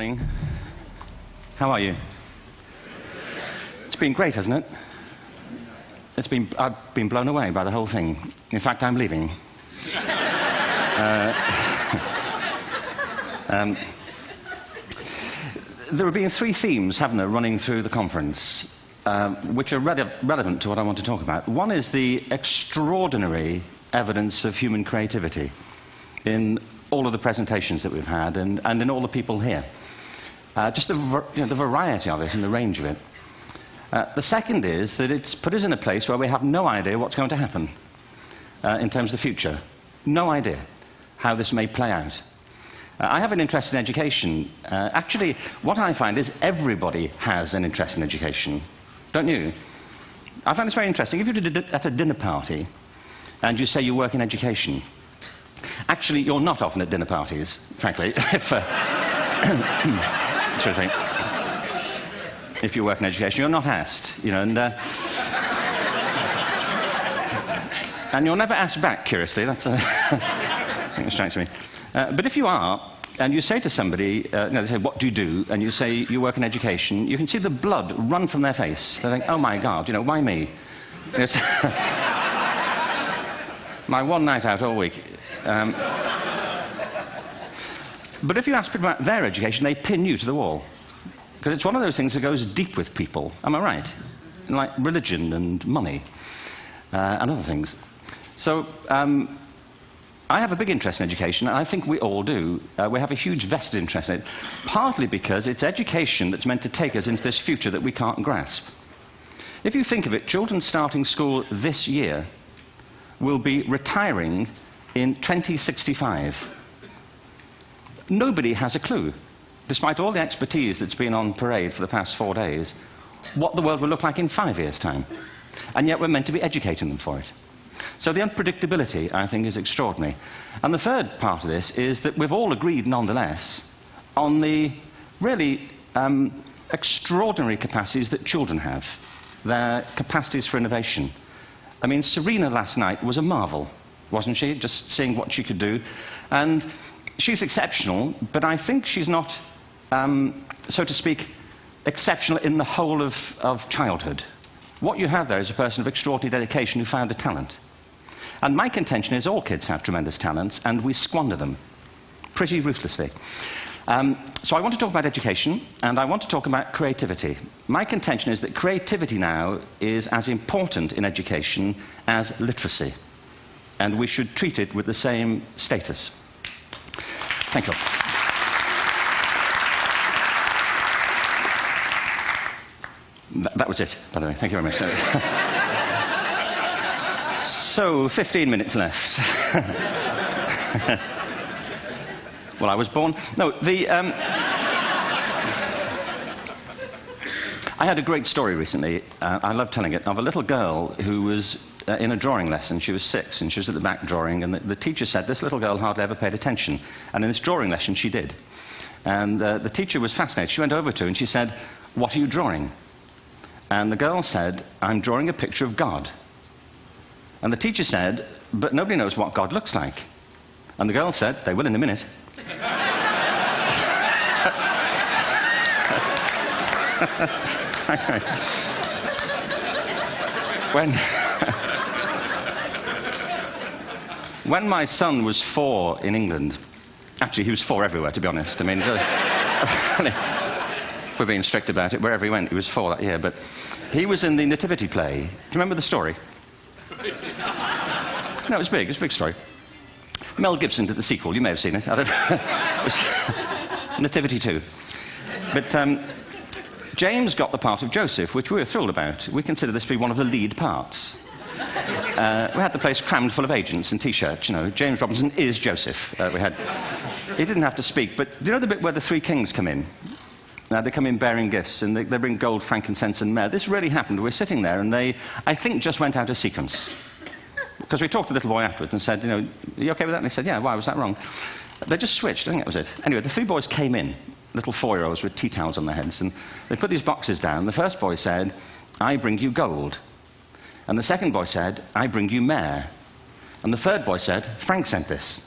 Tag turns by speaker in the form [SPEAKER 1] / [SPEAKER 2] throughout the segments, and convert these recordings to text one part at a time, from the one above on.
[SPEAKER 1] morning. How are you? It's been great, hasn't it? I've been blown away by the whole thing. In fact, I'm leaving. There have been three themes, haven't there, running through the conference, which are relevant to what I want to talk about. One is the extraordinary evidence of human creativity in all of the presentations that we've had and in all the people here. Just the variety of it and the range of it. The second is that it's put us in a place where we have no idea what's going to happen in terms of the future. No idea how this may play out. I have an interest in education. Actually, what I find is everybody has an interest in education. Don't you? I find this very interesting. If you're at a dinner party and you say you work in education, actually, you're not often at dinner parties, frankly. If you work in education, you're not asked, and you're never asked back, curiously. That's I think it strikes me. But if you are, and you say to somebody, they say, what do you do? And you say, you work in education, you can see the blood run from their face. They think, oh my God, why me? It's my one night out all week. But if you ask people about their education, they pin you to the wall. Because it's one of those things that goes deep with people. Am I right? Like religion and money and other things. So I have a big interest in education, and I think we all do. We have a huge vested interest in it, partly because it's education that's meant to take us into this future that we can't grasp. If you think of it, children starting school this year will be retiring in 2065. Nobody has a clue, despite all the expertise that's been on parade for the past 4 days, what the world will look like in 5 years' time. And yet we're meant to be educating them for it. So the unpredictability, I think, is extraordinary. And the third part of this is that we've all agreed, nonetheless, on the really extraordinary capacities that children have, their capacities for innovation. I mean, Serena last night was a marvel, wasn't she? Just seeing what she could do. And she's exceptional, but I think she's not, so to speak, exceptional in the whole of childhood. What you have there is a person of extraordinary dedication who found a talent. And my contention is all kids have tremendous talents, and we squander them pretty ruthlessly. So I want to talk about education, and I want to talk about creativity. My contention is that creativity now is as important in education as literacy, and we should treat it with the same status. Thank you. That was it, by the way. Thank you very much. So, 15 minutes left. Well, I was born... No, I had a great story recently, I love telling it, of a little girl who was in a drawing lesson. She was 6, and she was at the back drawing, and the teacher said this little girl hardly ever paid attention. And in this drawing lesson, she did. And the teacher was fascinated. She went over to her and she said, "What are you drawing?" And the girl said, "I'm drawing a picture of God." And the teacher said, "But nobody knows what God looks like." And the girl said, "They will in a minute." When my son was 4 in England, actually he was 4 everywhere, to be honest. I mean, if we're being strict about it, wherever he went, he was 4 that year. But he was in the Nativity play. Do you remember the story? No, it was big. It was a big story. Mel Gibson did the sequel. You may have seen it. I don't know. It was Nativity 2. But James got the part of Joseph, which we were thrilled about. We consider this to be one of the lead parts. We had the place crammed full of agents in T-shirts, James Robinson is Joseph. He didn't have to speak, but do you know the bit where the 3 kings come in? They come in bearing gifts, and they bring gold, frankincense, and myrrh. This really happened. We're sitting there, and they, I think, just went out of sequence. Because we talked to the little boy afterwards and said, "Are you okay with that?" And they said, "Yeah, why was that wrong?" They just switched. I think that was it. Anyway, the 3 boys came in, little 4-year-olds with tea towels on their heads, and they put these boxes down. The first boy said, "I bring you gold." And the second boy said, "I bring you myrrh." And the third boy said, "Frank sent this."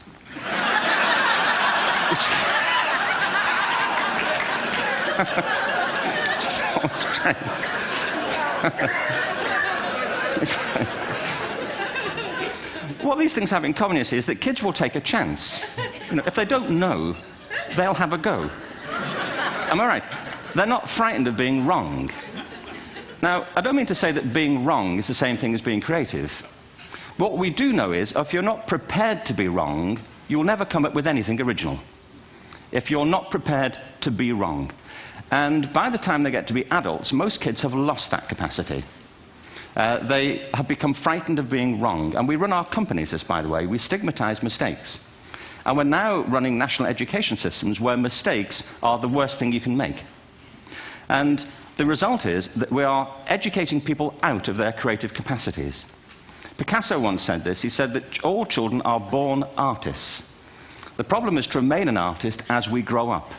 [SPEAKER 1] What these things have in common, you see, is that kids will take a chance. If they don't know, they'll have a go. Am I right? They're not frightened of being wrong. Now, I don't mean to say that being wrong is the same thing as being creative. What we do know is, if you're not prepared to be wrong, you'll never come up with anything original. If you're not prepared to be wrong. And by the time they get to be adults, most kids have lost that capacity. They have become frightened of being wrong. And we run our companies this, by the way. We stigmatize mistakes. And we're now running national education systems where mistakes are the worst thing you can make. And the result is that we are educating people out of their creative capacities. Picasso once said this. He said that all children are born artists. The problem is to remain an artist as we grow up.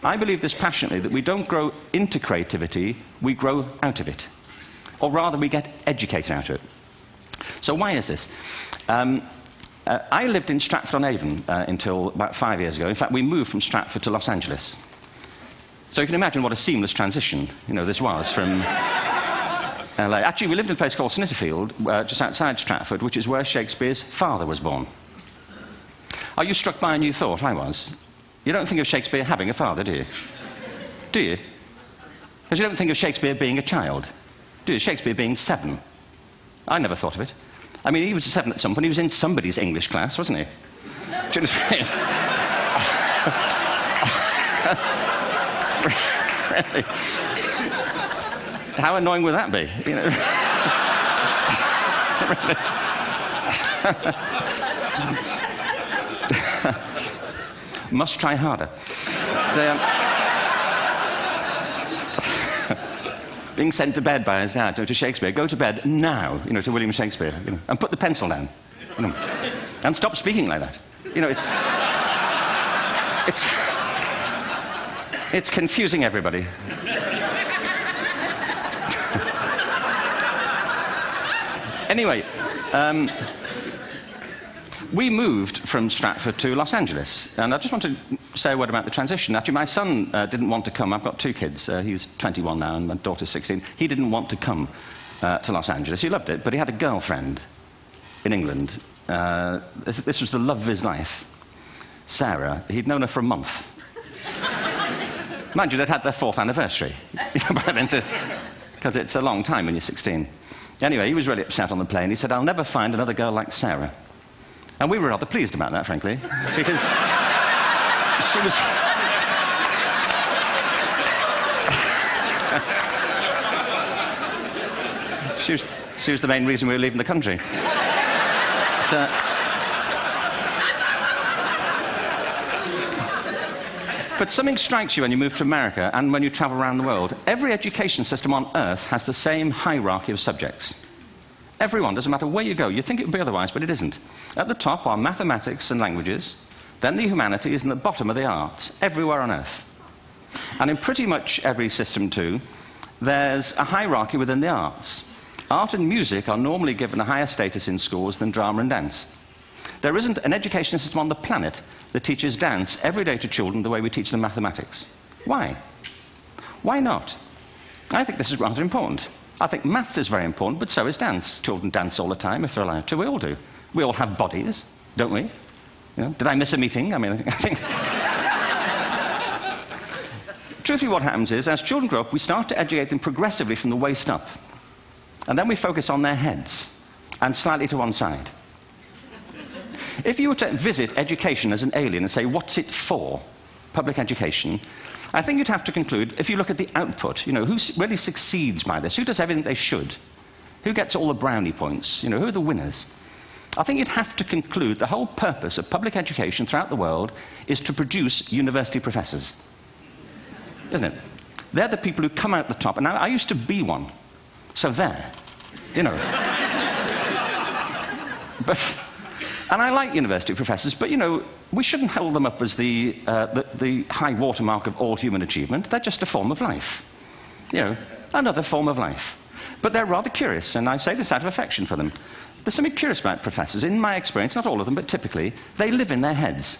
[SPEAKER 1] I believe this passionately, that we don't grow into creativity, we grow out of it. Or rather, we get educated out of it. So why is this? I lived in Stratford-on-Avon until about 5 years ago. In fact, we moved from Stratford to Los Angeles. So you can imagine what a seamless transition, this was from LA. Actually, we lived in a place called Snitterfield, just outside Stratford, which is where Shakespeare's father was born. Are you struck by a new thought? I was. You don't think of Shakespeare having a father, do you? Do you? Because you don't think of Shakespeare being a child. Do you? Shakespeare being 7. I never thought of it. I mean, he was 7 at some point. He was in somebody's English class, wasn't he? Do you understand? Really? How annoying would that be? Must try harder. Being sent to bed by his dad to Shakespeare. Go to bed now, to William Shakespeare, and put the pencil down, and stop speaking like that. It's confusing everybody. Anyway, we moved from Stratford to Los Angeles, and I just want to say a word about the transition. Actually, my son didn't want to come. I've got 2 kids. He's 21 now, and my daughter's 16. He didn't want to come to Los Angeles. He loved it, but he had a girlfriend in England. This was the love of his life, Sarah. He'd known her for a month. Mind you, they'd had their 4th anniversary by then, because it's a long time when you're 16. Anyway, he was really upset on the plane. He said, "I'll never find another girl like Sarah." And we were rather pleased about that, frankly, because she was the main reason we were leaving the country. But something strikes you when you move to America and when you travel around the world. Every education system on Earth has the same hierarchy of subjects. Everyone, doesn't matter where you go. You think it would be otherwise, but it isn't. At the top are mathematics and languages, then the humanities, and at the bottom are the arts, everywhere on Earth. And in pretty much every system, too, there's a hierarchy within the arts. Art and music are normally given a higher status in schools than drama and dance. There isn't an education system on the planet that teaches dance every day to children the way we teach them mathematics. Why? Why not? I think this is rather important. I think maths is very important, but so is dance. Children dance all the time if they're allowed to. We all do. We all have bodies, don't we? Did I miss a meeting? I think... Truthfully, what happens is, as children grow up, we start to educate them progressively from the waist up. And then we focus on their heads, and slightly to one side. If you were to visit education as an alien and say, what's it for, public education, I think you'd have to conclude, if you look at the output, who really succeeds by this, who does everything they should, who gets all the brownie points, who are the winners. I think you'd have to conclude the whole purpose of public education throughout the world is to produce university professors. Isn't it? They're the people who come out the top, and I used to be one, so there, And I like university professors, but, we shouldn't hold them up as the high watermark of all human achievement. They're just a form of life. Another form of life. But they're rather curious, and I say this out of affection for them. There's something curious about professors. In my experience, not all of them, but typically, they live in their heads.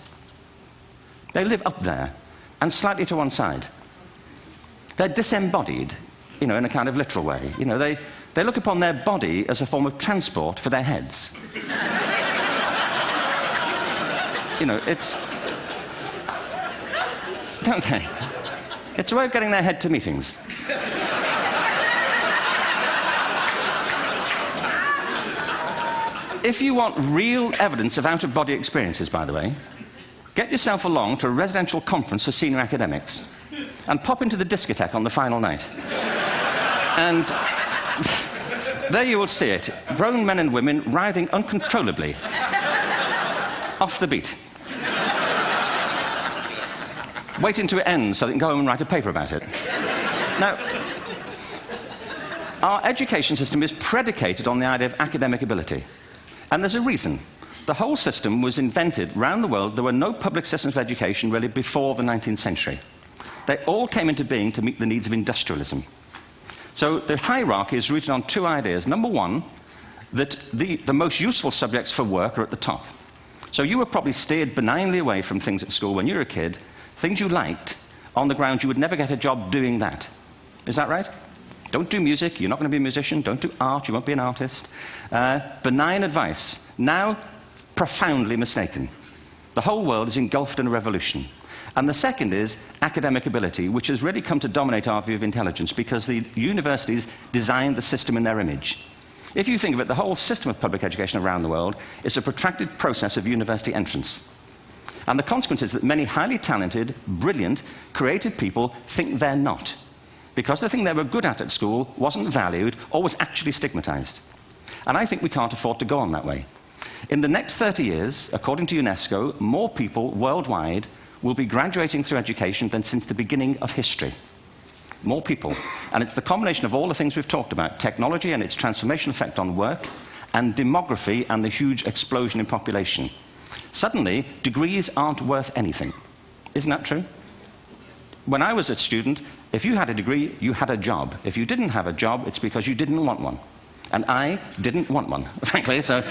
[SPEAKER 1] They live up there, and slightly to one side. They're disembodied, in a kind of literal way. They look upon their body as a form of transport for their heads. It's... Don't they? It's a way of getting their head to meetings. If you want real evidence of out-of-body experiences, by the way, get yourself along to a residential conference for senior academics and pop into the discotheque on the final night. And there you will see it. Grown men and women writhing uncontrollably off the beat. Waiting to end so they can go home and write a paper about it. Now, our education system is predicated on the idea of academic ability. And there's a reason. The whole system was invented around the world. There were no public systems of education really before the 19th century. They all came into being to meet the needs of industrialism. So the hierarchy is rooted on two ideas. Number one, that the most useful subjects for work are at the top. So you were probably steered benignly away from things at school when you were a kid, things you liked, on the grounds you would never get a job doing that. Is that right? Don't do music, you're not going to be a musician. Don't do art, you won't be an artist. Benign advice. Now, profoundly mistaken. The whole world is engulfed in a revolution. And the second is academic ability, which has really come to dominate our view of intelligence because the universities designed the system in their image. If you think of it, the whole system of public education around the world is a protracted process of university entrance. And the consequence is that many highly talented, brilliant, creative people think they're not, because the thing they were good at school wasn't valued or was actually stigmatized. And I think we can't afford to go on that way. In the next 30 years, according to UNESCO, more people worldwide will be graduating through education than since the beginning of history. More people. And it's the combination of all the things we've talked about, technology and its transformational effect on work, and demography and the huge explosion in population. Suddenly, degrees aren't worth anything. Isn't that true? When I was a student, if you had a degree, you had a job. If you didn't have a job, it's because you didn't want one. And I didn't want one, frankly. So,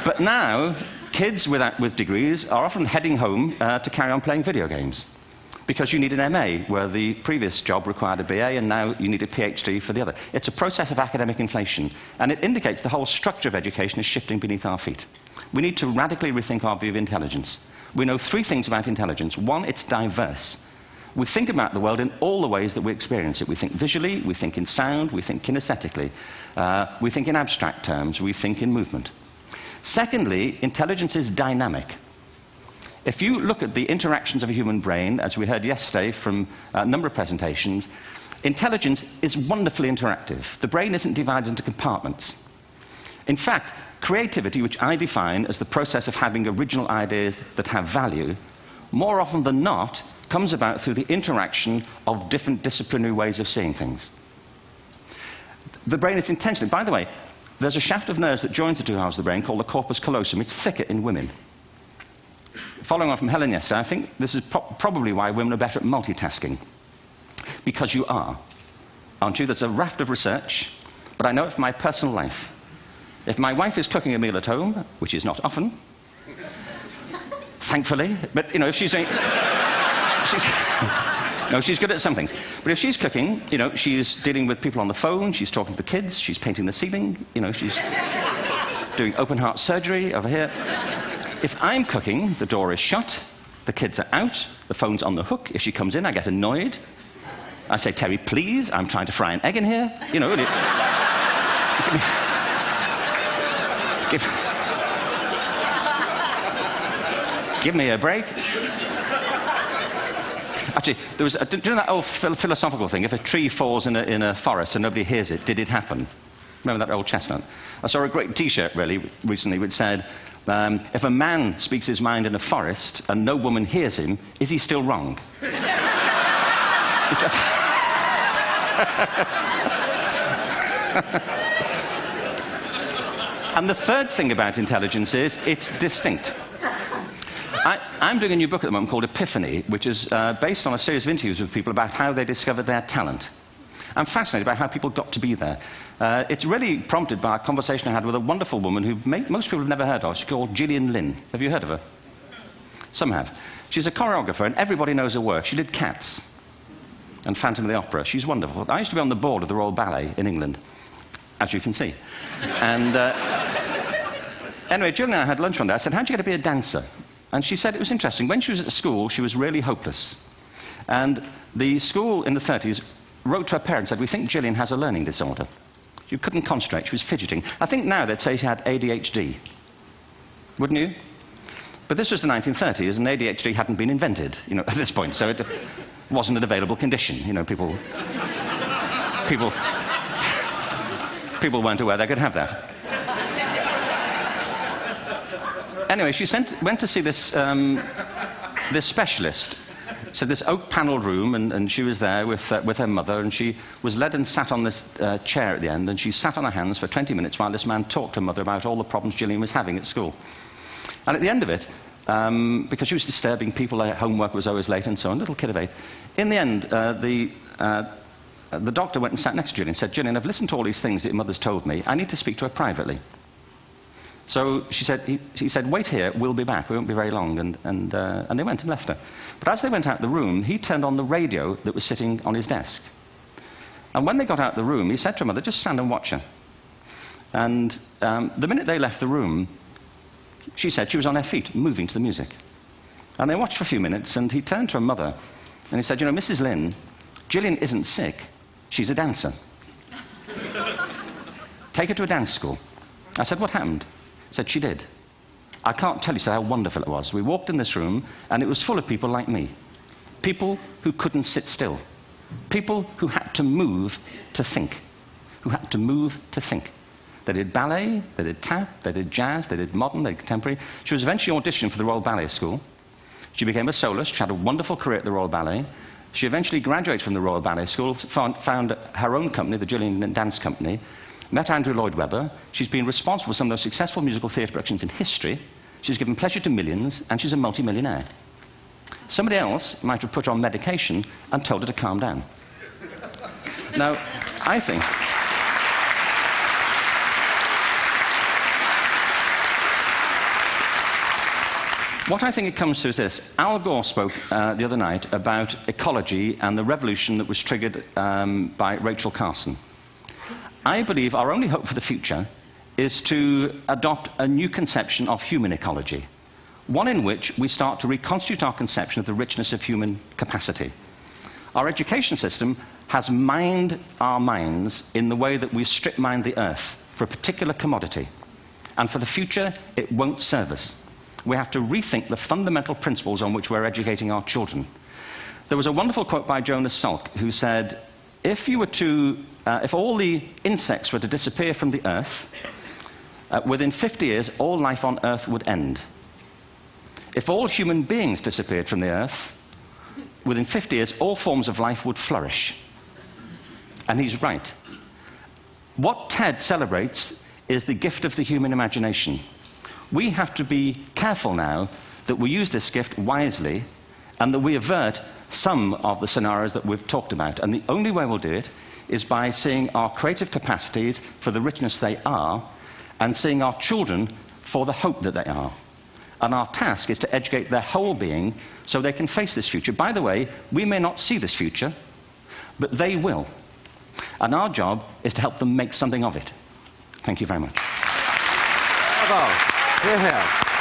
[SPEAKER 1] but now, kids with degrees are often heading home to carry on playing video games. Because you need an MA, where the previous job required a BA, and now you need a PhD for the other. It's a process of academic inflation, and it indicates the whole structure of education is shifting beneath our feet. We need to radically rethink our view of intelligence. We know three things about intelligence. One, it's diverse. We think about the world in all the ways that we experience it. We think visually, we think in sound, we think kinesthetically, we think in abstract terms, we think in movement. Secondly, intelligence is dynamic. If you look at the interactions of a human brain, as we heard yesterday from a number of presentations, intelligence is wonderfully interactive. The brain isn't divided into compartments. In fact, creativity, which I define as the process of having original ideas that have value, more often than not, comes about through the interaction of different disciplinary ways of seeing things. The brain is intentionally... By the way, there's a shaft of nerves that joins the two halves of the brain called the corpus callosum. It's thicker in women. Following on from Helen yesterday, I think this is probably why women are better at multitasking. Because you are. Aren't you? There's a raft of research, but I know it from my personal life. If my wife is cooking a meal at home, which is not often, thankfully, but, if she's doing... she's good at some things. But if she's cooking, she's dealing with people on the phone, she's talking to the kids, she's painting the ceiling, she's doing open heart surgery over here. If I'm cooking, the door is shut, the kids are out, the phone's on the hook. If she comes in, I get annoyed. I say, Terry, please, I'm trying to fry an egg in here. Give me a break. Actually, there was do you know that old philosophical thing? If a tree falls in a forest and nobody hears it, did it happen? Remember that old chestnut? I saw a great T-shirt recently which said, if a man speaks his mind in a forest and no woman hears him, is he still wrong? And the third thing about intelligence is it's distinct. I'm doing a new book at the moment called Epiphany, which is based on a series of interviews with people about how they discovered their talent. I'm fascinated by how people got to be there. It's really prompted by a conversation I had with a wonderful woman who most people have never heard of. She's called Gillian Lynn. Have you heard of her? Some have. She's a choreographer, and everybody knows her work. She did Cats. and Phantom of the Opera. She's wonderful. I used to be on the board of the Royal Ballet in England, as you can see. And anyway, Jill and I had lunch one day. I said, how'd you get to be a dancer? And she said it was interesting. When she was at school, she was really hopeless. And the school in the 30s wrote to her parents and said, we think Gillian has a learning disorder. She couldn't concentrate, she was fidgeting. I think now they'd say she had ADHD. Wouldn't you? But this was the 1930s, and ADHD hadn't been invented, at this point, so it wasn't an available condition. People weren't aware they could have that. Anyway, she went to see this specialist. So this oak-panelled room, and she was there with her mother, and she was led and sat on this chair at the end, and she sat on her hands for 20 minutes while this man talked to her mother about all the problems Gillian was having at school. And at the end of it, because she was disturbing people, her homework was always late and so on, little kid of 8, in the end, the doctor went and sat next to Gillian and said, Gillian, I've listened to all these things that your mother's told me. I need to speak to her privately. So he said, wait here, we'll be back, we won't be very long, and they went and left her. But as they went out the room, he turned on the radio that was sitting on his desk. And when they got out the room, he said to her mother, just stand and watch her. And the minute they left the room, she said she was on her feet, moving to the music. And they watched for a few minutes, and he turned to her mother, and he said, Mrs. Lynn, Gillian isn't sick, she's a dancer. Take her to a dance school. I said, what happened? Said she did. I can't tell you how wonderful it was. We walked in this room, and it was full of people like me. People who couldn't sit still. People who had to move to think. Who had to move to think. They did ballet, they did tap, they did jazz, they did modern, they did contemporary. She was eventually auditioned for the Royal Ballet School. She became a soloist. She had a wonderful career at the Royal Ballet. She eventually graduated from the Royal Ballet School, found her own company, the Gillian Dance Company, met Andrew Lloyd Webber. She's been responsible for some of the most successful musical theatre productions in history. She's given pleasure to millions, and she's a multi-millionaire. Somebody else might have put her on medication and told her to calm down. Now, I think... What I think it comes to is this. Al Gore spoke the other night about ecology and the revolution that was triggered by Rachel Carson. I believe our only hope for the future is to adopt a new conception of human ecology, one in which we start to reconstitute our conception of the richness of human capacity. Our education system has mined our minds in the way that we've strip-mined the earth for a particular commodity, and for the future it won't serve us. We have to rethink the fundamental principles on which we're educating our children. There was a wonderful quote by Jonas Salk, who said, if all the insects were to disappear from the earth, within 50 years, all life on earth would end. If all human beings disappeared from the earth, within 50 years, all forms of life would flourish. And he's right. What TED celebrates is the gift of the human imagination. We have to be careful now that we use this gift wisely and that we avert some of the scenarios that we've talked about. And the only way we'll do it is by seeing our creative capacities for the richness they are and seeing our children for the hope that they are. And our task is to educate their whole being so they can face this future. By the way, we may not see this future, but they will. And our job is to help them make something of it. Thank you very much.
[SPEAKER 2] Bravo. Hierher.